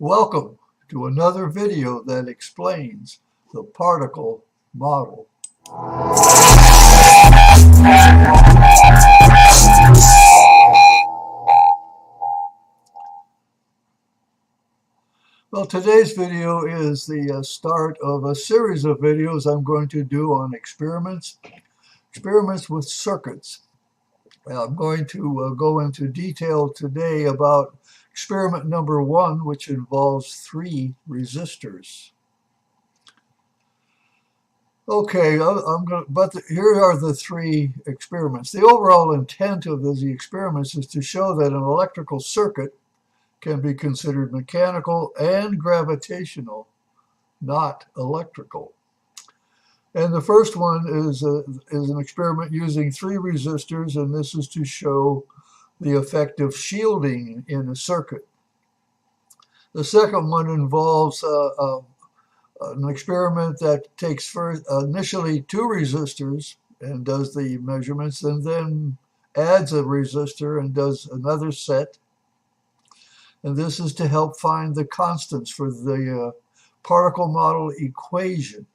Welcome to another video that explains the particle model. Well, today's video is the start of a series of videos I'm going to do on experiments with circuits. I'm going to go into detail today about experiment number 1, which involves 3 resistors. Okay, here are the 3 experiments. The overall intent of the experiments is to show that an electrical circuit can be considered mechanical and gravitational, not electrical. And the first one is an experiment using 3 resistors, and this is to show the effect of shielding in a circuit. The second one involves an experiment that takes initially 2 resistors and does the measurements, and then adds a resistor and does another set. And this is to help find the constants for the particle model equation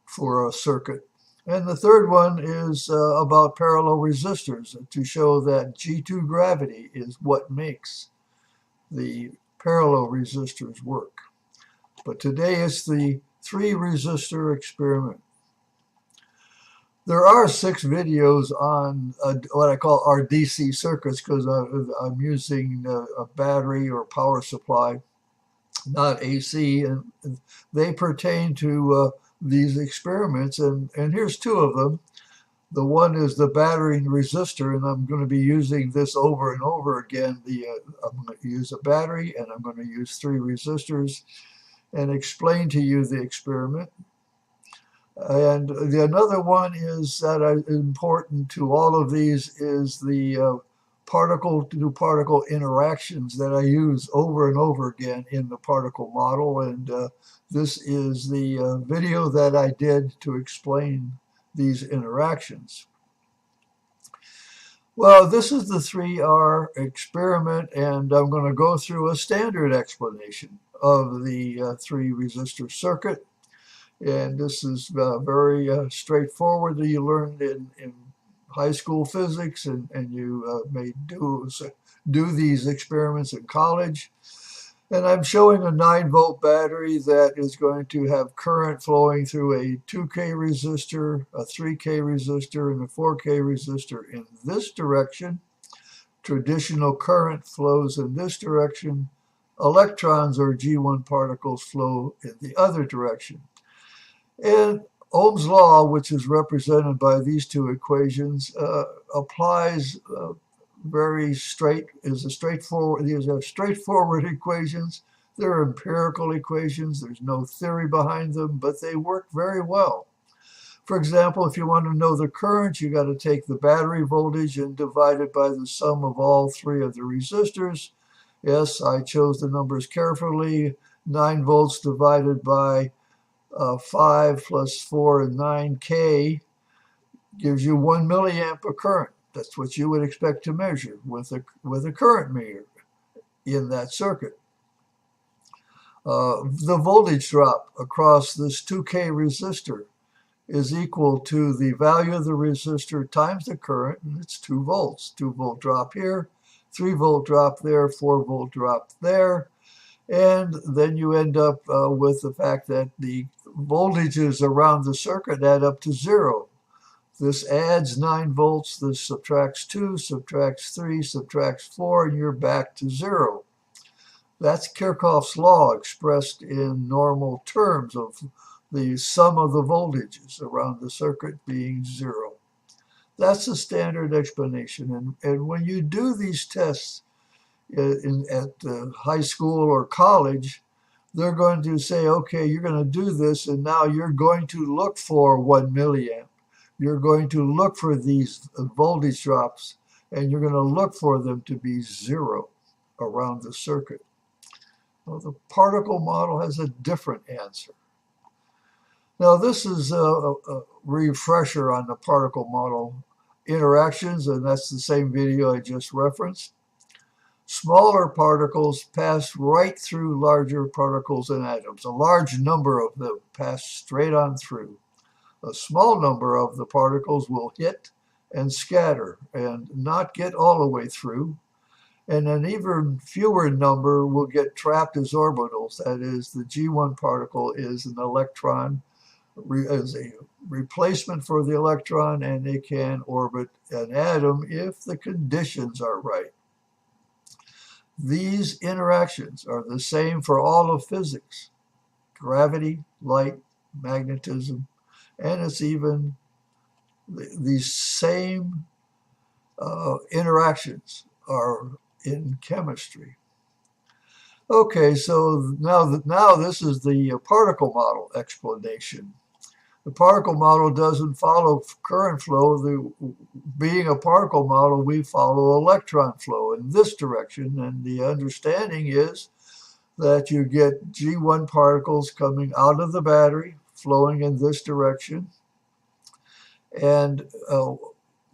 for a circuit. And the third one is about parallel resistors, to show that G2 gravity is what makes the parallel resistors work. But today it's the 3 resistor experiment. There are 6 videos on what I call our DC circuits, because I'm using a battery or power supply, not AC, and they pertain to these experiments. And here's 2 of them. The one is the battery and resistor, and I'm going to be using this over and over again. I'm going to use a battery, and I'm going to use 3 resistors and explain to you the experiment. And another one is that important to all of these is the particle-to-particle interactions that I use over and over again in the particle model. And this is the video that I did to explain these interactions. Well, this is the 3R experiment, and I'm going to go through a standard explanation of the 3 resistor circuit. And this is very straightforward that you learned in high school physics, and you may do these experiments in college. And I'm showing a 9-volt battery that is going to have current flowing through a 2K resistor, a 3K resistor, and a 4K resistor in this direction. Traditional current flows in this direction. Electrons or G1 particles flow in the other direction. And Ohm's law, which is represented by these 2 equations, applies these are straightforward equations. They're empirical equations. There's no theory behind them, but they work very well. For example, if you want to know the current, you got to take the battery voltage and divide it by the sum of all 3 of the resistors. Yes, I chose the numbers carefully. 9 volts divided by 5 plus 4 and 9K gives you 1 milliamp of current. That's what you would expect to measure with a current meter in that circuit. The voltage drop across this 2K resistor is equal to the value of the resistor times the current, and it's 2 volts. 2-volt drop here, 3-volt drop there, 4-volt drop there. And then you end up with the fact that the voltages around the circuit add up to 0. This adds 9 volts, this subtracts 2, subtracts 3, subtracts 4, and you're back to 0. That's Kirchhoff's law expressed in normal terms of the sum of the voltages around the circuit being 0. That's the standard explanation. And when you do these tests at high school or college, they're going to say, okay, you're going to do this, and now you're going to look for 1 milliamp. You're going to look for these voltage drops, and you're going to look for them to be 0 around the circuit. Well, the particle model has a different answer. Now, this is a refresher on the particle model interactions, and that's the same video I just referenced. Smaller particles pass right through larger particles and atoms. A large number of them pass straight on through. A small number of the particles will hit and scatter and not get all the way through. And an even fewer number will get trapped as orbitals. That is, the G1 particle is an electron, is a replacement for the electron, and it can orbit an atom if the conditions are right. These interactions are the same for all of physics: gravity, light, magnetism, and it's even these same interactions are in chemistry. Okay, so now this is the particle model explanation. The particle model doesn't follow current flow. Being a particle model, we follow electron flow in this direction, and the understanding is that you get G1 particles coming out of the battery, flowing in this direction. And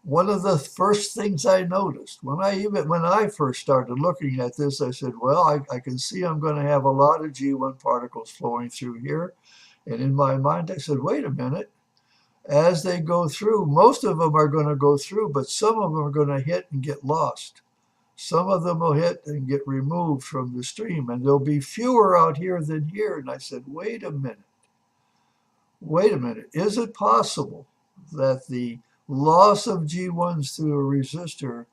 one of the first things I noticed when I first started looking at this, I said, well, I can see I'm going to have a lot of G1 particles flowing through here. And in my mind, I said, wait a minute. As they go through, most of them are going to go through, but some of them are going to hit and get lost. Some of them will hit and get removed from the stream, and there'll be fewer out here than here. And I said, wait a minute. Is it possible that the loss of G1s through a resistor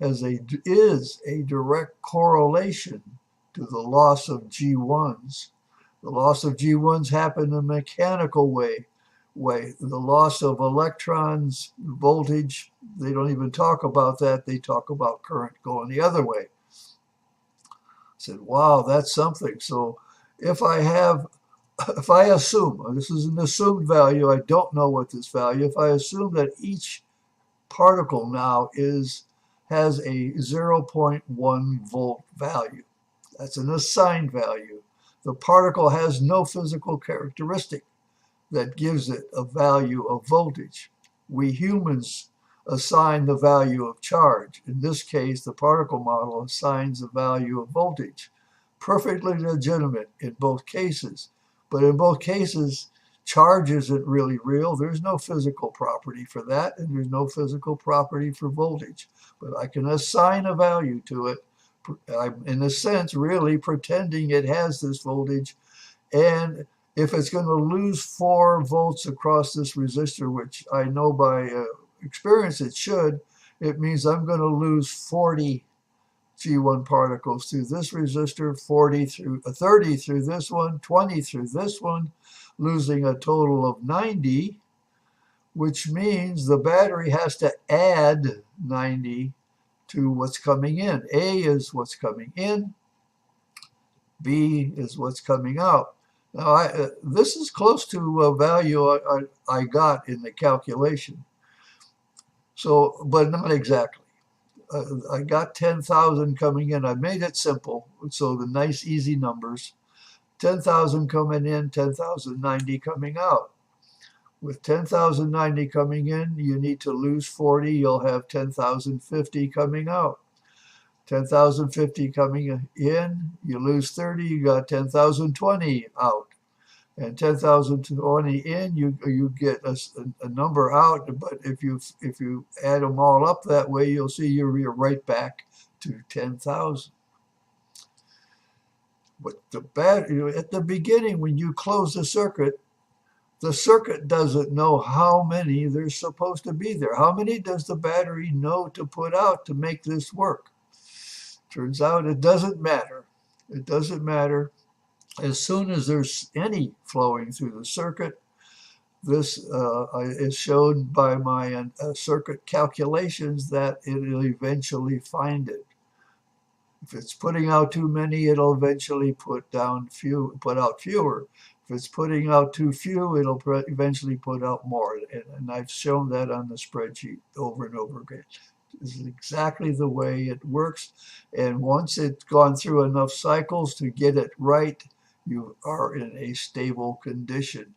is a direct correlation to the loss of G1s? The loss of G1s happen in a mechanical way. The loss of electrons, voltage, they don't even talk about that. They talk about current going the other way. I said, wow, that's something. So if I assume, this is an assumed value, I don't know what this value, if I assume that each particle now has a 0.1 volt value, that's an assigned value. The particle has no physical characteristic that gives it a value of voltage. We humans assign the value of charge. In this case, the particle model assigns the value of voltage. Perfectly legitimate in both cases. But in both cases, charge isn't really real. There's no physical property for that, and there's no physical property for voltage. But I can assign a value to it. I'm, in a sense, really pretending it has this voltage. And if it's going to lose 4 volts across this resistor, which I know by experience it should, it means I'm going to lose 40 G1 particles through this resistor, 30 through this one, 20 through this one, losing a total of 90, which means the battery has to add 90 to what's coming in. A is what's coming in, B is what's coming out. Now, this is close to a value I got in the calculation. So, but not exactly. I got 10,000 coming in. I made it simple, so the nice, easy numbers. 10,000 coming in, 10,090 coming out. With 10,090 coming in, you need to lose 40. You'll have 10,050 coming out. 10,050 coming in, you lose 30, you got 10,020 out. And 10,020 in, you get a number out, but if you add them all up that way, you'll see you're right back to 10,000. But at the beginning, when you close the circuit doesn't know how many there's supposed to be there. How many does the battery know to put out to make this work? Turns out it doesn't matter. It doesn't matter. As soon as there's any flowing through the circuit, this is shown by my circuit calculations that it'll eventually find it. If it's putting out too many, it'll eventually put out fewer. If it's putting out too few, it'll eventually put out more. And I've shown that on the spreadsheet over and over again. This is exactly the way it works. And once it's gone through enough cycles to get it right, you are in a stable condition.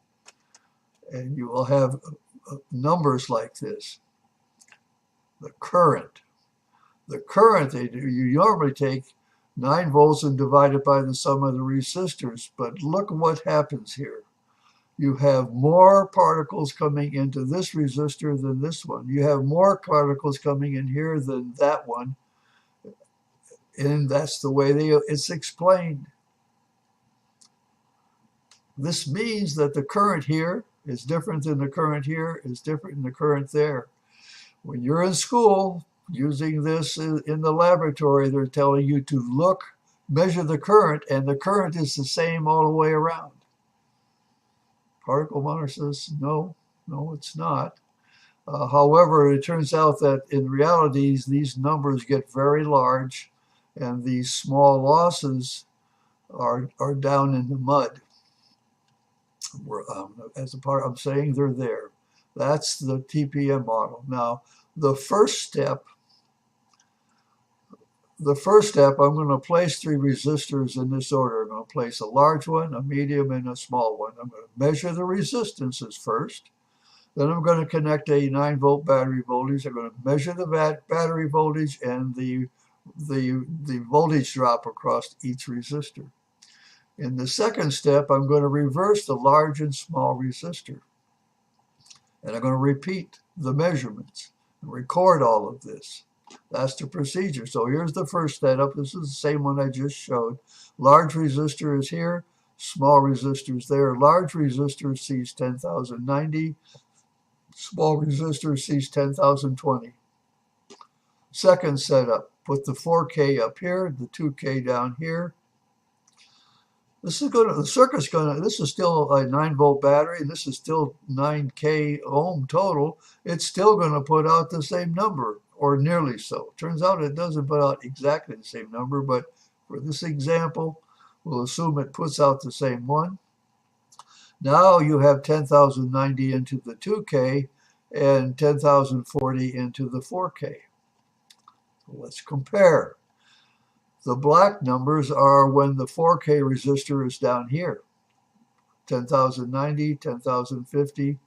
And you will have numbers like this. The current, The current, you normally take 9 volts and divide it by the sum of the resistors. But look what happens here. You have more particles coming into this resistor than this one. You have more particles coming in here than that one. And that's the way it's explained. This means that the current here is different than the current here, is different than the current there. When you're in school, using this in the laboratory, they're telling you to look, measure the current, and the current is the same all the way around. Particle monitor says, no, it's not. However, it turns out that in reality, these numbers get very large, and these small losses are down in the mud. As a part, I'm saying they're there. That's the TPM model. Now, the first step, I'm going to place 3 resistors in this order. I'm going to place a large one, a medium, and a small one. I'm going to measure the resistances first. Then I'm going to connect a 9-volt battery voltage. I'm going to measure the battery voltage and the voltage drop across each resistor. In the second step, I'm going to reverse the large and small resistor. And I'm going to repeat the measurements and record all of this. That's the procedure. So here's the first setup. This is the same one I just showed. Large resistor is here. Small resistor is there. Large resistor sees 10,090. Small resistor sees 10,020. Second setup. Put the 4K up here, the 2K down here. This is still a 9-volt battery, and this is still 9K ohm total. It's still going to put out the same number, or nearly so. Turns out it doesn't put out exactly the same number, but for this example, we'll assume it puts out the same one. Now you have 10,090 into the 2K and 10,040 into the 4K. Let's compare. The black numbers are when the 4K resistor is down here. 10,090, 10,050,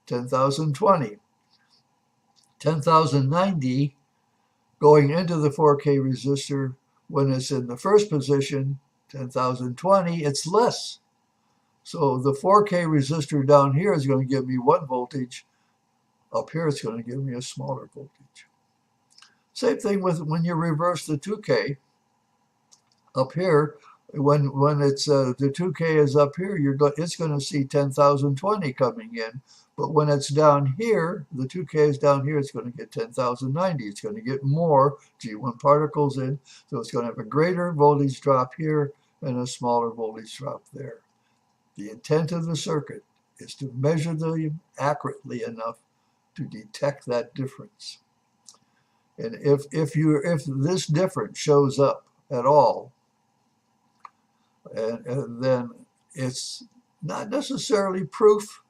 10,020. 10,090 going into the 4K resistor, when it's in the first position, 10,020, it's less. So the 4K resistor down here is going to give me 1 voltage. Up here it's going to give me a smaller voltage. Same thing with when you reverse the 2K. Up here, when it's the 2K is up here, it's going to see 10,020 coming in. But when it's down here, the 2K is down here, it's going to get 10,090. It's going to get more G1 particles in, so it's going to have a greater voltage drop here and a smaller voltage drop there. The intent of the circuit is to measure them accurately enough to detect that difference. And if this difference shows up at all, and then it's not necessarily proof,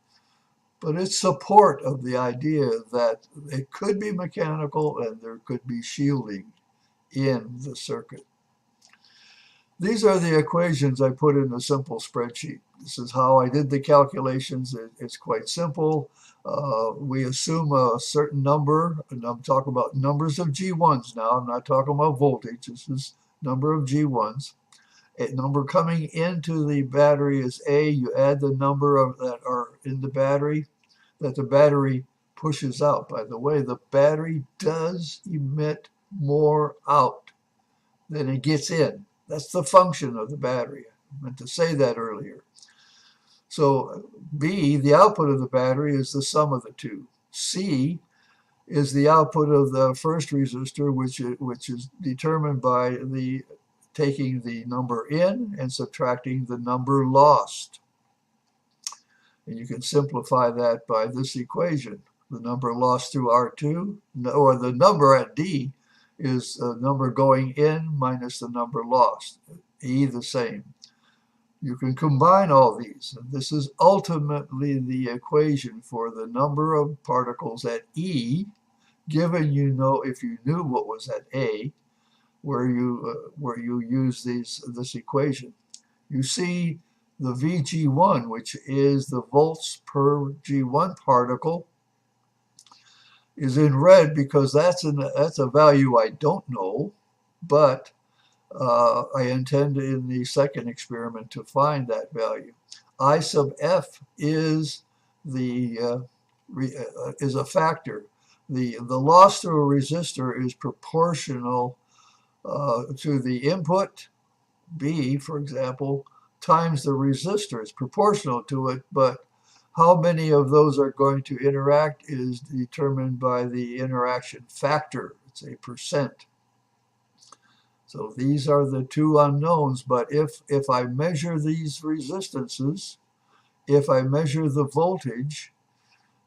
but it's support of the idea that it could be mechanical and there could be shielding in the circuit. These are the equations I put in a simple spreadsheet. This is how I did the calculations. It's quite simple. We assume a certain number, and I'm talking about numbers of G1s now. I'm not talking about voltage. This is number of G1s. A number coming into the battery is A. You add the number that are in the battery that the battery pushes out. By the way, the battery does emit more out than it gets in. That's the function of the battery. I meant to say that earlier. So B, the output of the battery, is the sum of the two. C is the output of the first resistor, which is determined by taking the number in and subtracting the number lost. And you can simplify that by this equation. The number lost through R2, or the number at D, is the number going in minus the number lost. E the same. You can combine all these. And this is ultimately the equation for the number of particles at E, given if you knew what was at A, where you use this equation. You see the VG1, which is the volts per G1 particle, is in red because that's a value I don't know, but I intend in the second experiment to find that value. I sub f is is a factor. The loss through a resistor is proportional to the input, B, for example, times the resistor. It's proportional to it, but how many of those are going to interact is determined by the interaction factor. It's a percent. So these are the two unknowns, but if I measure these resistances, if I measure the voltage,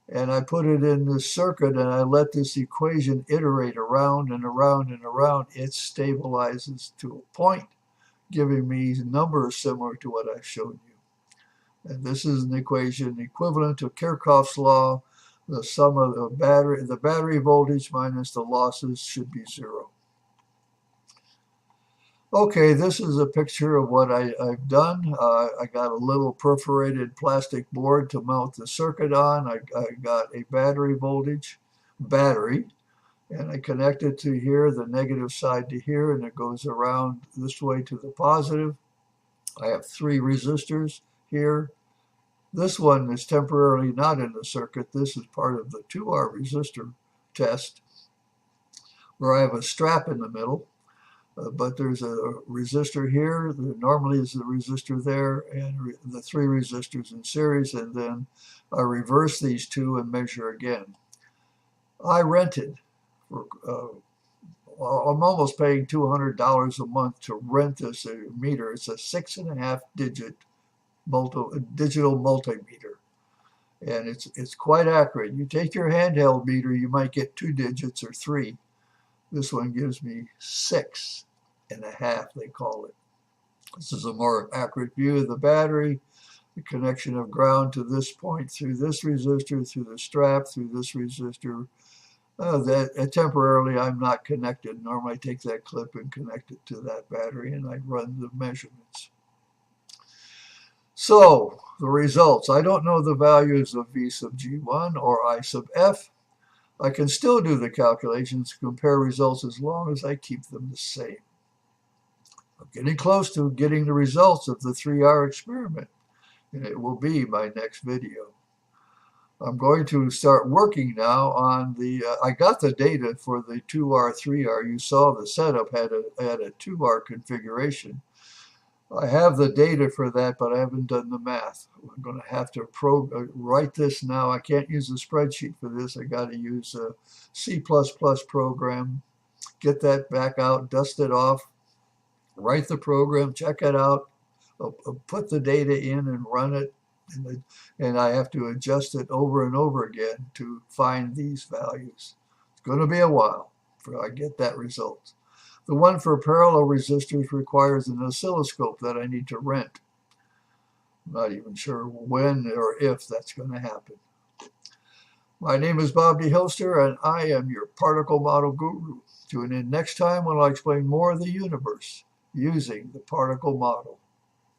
and I put it in this circuit and I let this equation iterate around and around and around, it stabilizes to a point, giving me numbers similar to what I've shown you. And this is an equation equivalent to Kirchhoff's law. The sum of the battery voltage minus the losses should be 0. Okay, this is a picture of what I've done. I got a little perforated plastic board to mount the circuit on. I got a battery, and I connect it to here, the negative side to here, and it goes around this way to the positive. I have 3 resistors here. This one is temporarily not in the circuit. This is part of the 2R resistor test, where I have a strap in the middle. But there's a resistor here. There normally is a resistor there, and the 3 resistors in series, and then I reverse these 2 and measure again. I rented. I'm almost paying $200 a month to rent this meter. It's a 6.5 digit digital multimeter, and it's quite accurate. You take your handheld meter, you might get 2 digits or 3. This one gives me 6.5, they call it. This is a more accurate view of the battery, the connection of ground to this point through this resistor, through the strap, through this resistor. Temporarily I'm not connected. Normally I take that clip and connect it to that battery and I run the measurements. So the results, I don't know the values of V sub G1 or I sub F. I can still do the calculations to compare results as long as I keep them the same. I'm getting close to getting the results of the 3R experiment, and it will be my next video. I'm going to start working now on the, I got the data for the 2R, 3R. You saw the setup had a 2R configuration. I have the data for that, but I haven't done the math. I'm going to have to write this now. I can't use a spreadsheet for this. I got to use a C++ program, get that back out, dust it off, write the program, check it out, put the data in and run it. And I have to adjust it over and over again to find these values. It's going to be a while before I get that result. The one for parallel resistors requires an oscilloscope that I need to rent. I'm not even sure when or if that's going to happen. My name is Bob D. Hilster, and I am your particle model guru. Tune in next time when I'll explain more of the universe using the particle model.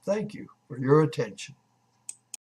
Thank you for your attention.